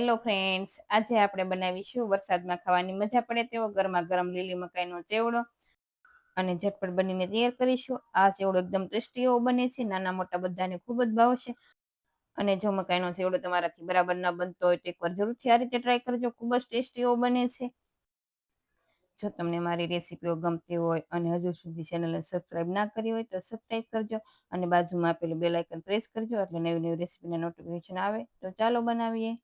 Hello friends, આજે આપણે બનાવીશું વરસાદમાં ખાવાની મજા પડે તેવો ગરમા ગરમ લીલી મકાઈનો ચેવડો અને ઝટપટ બનીને તૈયાર કરીશું. આ ચેવડો એકદમ ટેસ્ટી એવો બને છે, નાના મોટા બધાને ખૂબ જ ભાવશે. અને જો મકાઈનો ચેવડો તમારાથી બરાબર ન બનતો હોય તો એકવાર જરૂરથી આ રીતે ટ્રાય કરજો, ખૂબ જ ટેસ્ટી એવો બને છે. જો તમને મારી રેસીપીઓ ગમતી હોય અને હજુ સુધી ચેનલને સબસ્ક્રાઇબ ના કરી હોય તો સબસ્ક્રાઇબ કરજો અને બાજુમાં આપેલું બેલ આઇકન પ્રેસ કરજો એટલે નવી નવી રેસીપીના નોટિફિકેશન આવે. તો ચાલો બનાવીએ.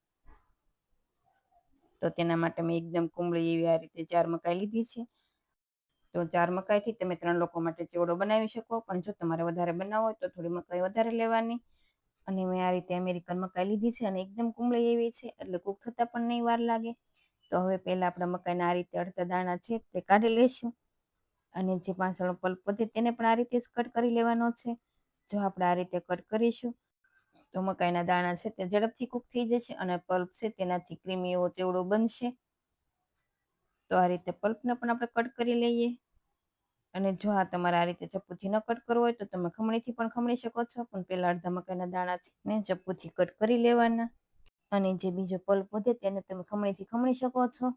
તો તેના માટે મેં એકદમ કુમળી એવી આ રીતે 4 મકાઈ લીધી છે. તો 4 મકાઈથી તમે 3 લોકો માટે ચેવડો બનાવી શકો, પણ જો તમારે વધારે બનાવવો હોય તો થોડી મકાઈ વધારે લેવાની. અને મેં આ રીતે અમેરિકન મકાઈ લીધી છે અને એકદમ કુમળી એવી છે એટલે કૂક થતાં પણ નહીં વાર લાગે. તો હવે પહેલાં આપણે મકાઈના આ રીતે અડધા દાણા છે તે કાઢી લઈશું અને જે પાછળનો પલ્પ વધે તેને પણ આ રીતે જ કટ કરી લેવાનો છે. જો આપણે આ રીતે કટ કરીશું તો મકાઈના દાણા છે તે ઝડપથી કૂક થઈ જશે અને પલ્પ છે તેનાથી ક્રીમી એવો ચેવડો બનશે. તો આ રીતે પલ્પને પણ આપણે કટ કરી લઈએ. અને જો આ તમારે આ રીતે ચપ્પુથી ન કટ કરવો હોય તો તમે ખમણીથી પણ ખમણી શકો છો, પણ પહેલાં અડધા મકાઈના દાણા છે ને ચપ્પુથી કટ કરી લેવાના. અને જે બીજો પલ્પ વધે તેને તમે ખમણીથી ખમણી શકો છો.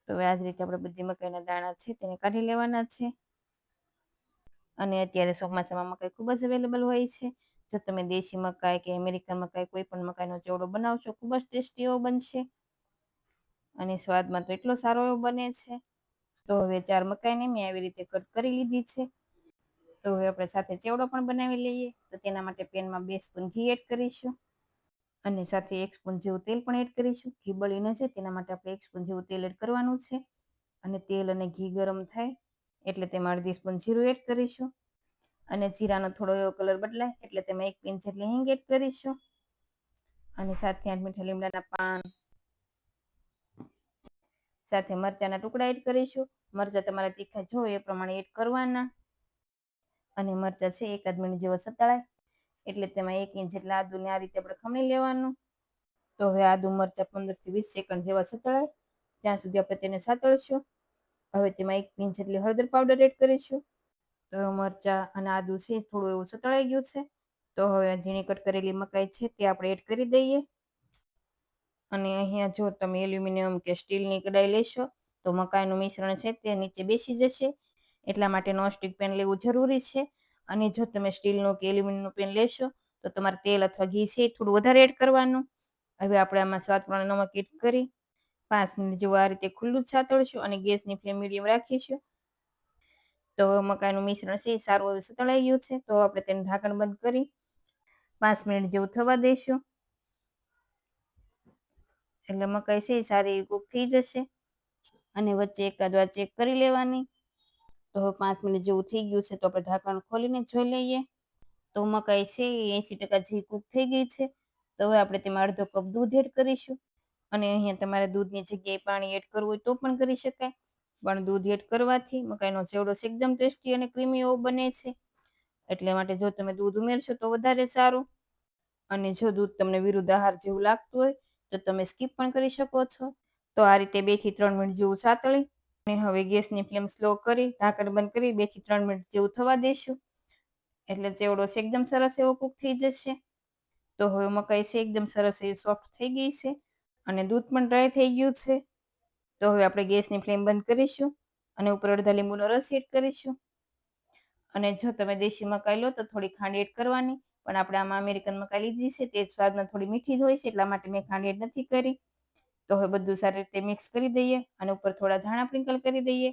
તો હવે આ જ રીતે આપણે બધી મકાઈના દાણા છે તેને કાઢી લેવાના છે. અને અત્યારે ચોમાસામાં મકાઈ ખૂબ જ અવેલેબલ હોય છે. જો તમે દેશી મકાઈ કે અમેરિકન મકાઈ કોઈ પણ મકાઈનો ચેવડો બનાવશો ખૂબ જ ટેસ્ટી એવો બનશે અને સ્વાદમાં તો એટલો સારો એવો બને છે. તો હવે 4 મકાઈને મેં આવી રીતે કટ કરી લીધી છે. તો હવે આપણે સાથે ચેવડો પણ બનાવી લઈએ. તો તેના માટે પેનમાં 2 સ્પૂન ઘી એડ કરીશું અને સાથે 1 સ્પૂન જેવું તેલ પણ એડ કરીશું. ઘી બળી ન જાય તેના માટે આપણે 1 સ્પૂન જેવું તેલ એડ કરવાનું છે. અને તેલ અને ઘી ગરમ થાય એટલે તેમાં અડધી સ્પૂન જીરું એડ કરીશું અને જીરાનો થોડો એવો કલર બદલાય એટલે તેમાં 1 પિંચ જેટલી હિંગ એડ કરીશું અને 7 થી 8 મીઠા લીમડાના પાન સાથે મરચાના ટુકડા એડ કરીશું. મરચા તમારા તીખા જોઈએ એ પ્રમાણે એડ કરવાના અને મરચા છે 1 મિનિટ જેવો સતળાય એટલે તેમાં 1 ઇંચ જેટલા આદુને આ રીતે આપણે ખમણી લેવાનું. તો હવે આદુ મરચા 15 થી 20 સેકન્ડ જેવા સતળાય ત્યાં સુધી આપણે તેને સાતળશું. હવે તેમાં 1 પિંચ જેટલી હળદર પાવડર એડ કરીશું. તો મરચા અને આદુ છે થોડું એવું સતળાઈ ગયું છે. તો હવે ઝીણી કટ કરેલી મકાઈ છે તે આપણે એડ કરી દઈએ. અને અહીંયા જો તમે એલ્યુમિનિયમ કે સ્ટીલની કડાઈ લેશો તો મકાઈનું મિશ્રણ છે તે નીચે બેસી જશે, એટલા માટે નોનસ્ટિક પેન લેવું જરૂરી છે. અને જો તમે સ્ટીલનું કે એલ્યુમિનિયમનું પેન લેશો તો તમારે તેલ અથવા ઘી છે થોડું વધારે એડ કરવાનું. હવે આપણે આમાં સ્વાદ પ્રમાણે નમક એડ કરી 5 મિનિટ જેવું આ રીતે ખુલ્લું જ સાતળશું અને ગેસની ફ્લેમ મીડિયમ રાખીશું. તો મકાઈનું મિશ્રણ છે એ સારું એવું સતળાઈ ગયું છે. તો આપણે તેને ઢાંકણ બંધ કરી 5 મિનિટ જેવું થવા દઈશું એટલે મકાઈ છે એ સારી એવી કૂક થઈ જશે. અને વચ્ચે એકાદ વાર ચેક કરી લેવાની. તો 5 મિનિટ જેવું થઈ ગયું છે તો આપણે ઢાંકણ ખોલીને જોઈ લઈએ. તો મકાઈ છે એ 80% જેવી કૂક થઈ ગઈ છે. તો હવે આપણે તેમાં અડધો કપ દૂધ એડ કરીશું અને અહીંયા તમારે દૂધની જગ્યાએ પાણી એડ કરવું હોય તો પણ કરી શકાય, પણ દૂધ એડ કરવાથી મકાઈનો ચેવડો એકદમ ટેસ્ટી અને ક્રીમી એવો બને છે. એટલે માટે જો તમે દૂધ ઉમેરશો તો વધારે સારું. અને જો દૂધ તમને વિરુદ્ધ આહાર જેવું લાગતું હોય તો તમે સ્કીપ પણ કરી શકો છો. તો આ રીતે 2 થી 3 મિનિટ જેવું સાતળી અને હવે ગેસની ફ્લેમ સ્લો કરી ઢાંકણ બંધ કરી 2 થી 3 મિનિટ જેવું થવા દઈશું એટલે ચેવડો એકદમ સરસ એવો કૂક થઈ જશે. તો હવે મકાઈ છે એકદમ સરસ એવી સોફ્ટ થઈ ગઈ છે અને દૂધ પણ ડ્રાય થઈ ગયું છે. તો હવે આપણે ગેસની ફ્લેમ બંધ કરીશું અને ઉપર અડધા લીંબુનો રસ એડ કરીશું. અને જો તમે દેશી મકાઈ લો તો થોડી ખાંડ એડ કરવાની, પણ આપણે આમાં અમેરિકન મકાઈ લીધી છે તે સ્વાદમાં થોડી મીઠી જ હોય છે એટલા માટે મેં ખાંડ એડ નથી કરી. તો હવે બધું સારી રીતે મિક્સ કરી દઈએ અને ઉપર થોડા ધાણા સ્પ્રિંકલ કરી દઈએ.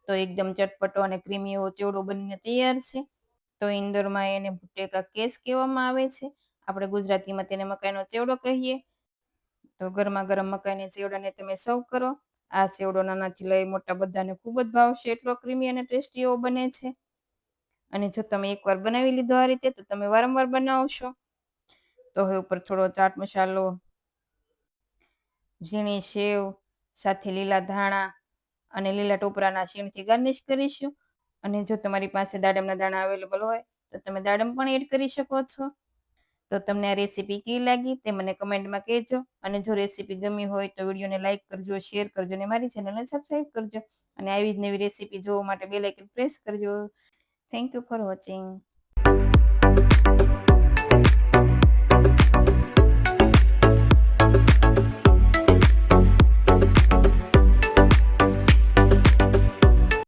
તો એકદમ ચટપટો અને ક્રીમી એવો ચેવડો બનીને તૈયાર છે. તો ઇન્દોરમાં એને ભુટેકા કેસ કહેવામાં આવે છે. આપણે ગુજરાતીમાં તેને મકાઈનો ચેવડો કહીએ. તો ગરમા ગરમ મકાઈના ચેવડાને તમે સર્વ કરો. આ ચેવડો નાનાથી લઈ મોટા બધાને ખૂબ જ ભાવશે, એટલો ક્રીમી અને ટેસ્ટી એવો બને છે. અને જો તમે એકવાર બનાવી લીધો આ રીતે તો તમે વારંવાર બનાવશો. તો હવે ઉપર થોડો ચાટ મસાલો, ઝીણી સેવ સાથે લીલા ધાણા અને લીલા ટોપરાના શીણથી ગાર્નિશ કરીશું. અને જો તમારી પાસે દાડમના દાણા અવેલેબલ હોય તો તમે દાડમ પણ એડ કરી શકો છો. તો તમને આ રેસીપી કેવી લાગી તે મને કમેન્ટમાં કહેજો. અને જો રેસીપી ગમી હોય તો વિડીયોને લાઇક કરજો, શેર કરજો અને મારી ચેનલને સબસ્ક્રાઈબ કરજો. અને આવી જ નવી રેસીપી જોવા માટે બેલ આઇકન પ્રેસ કરજો. Thank you for watching.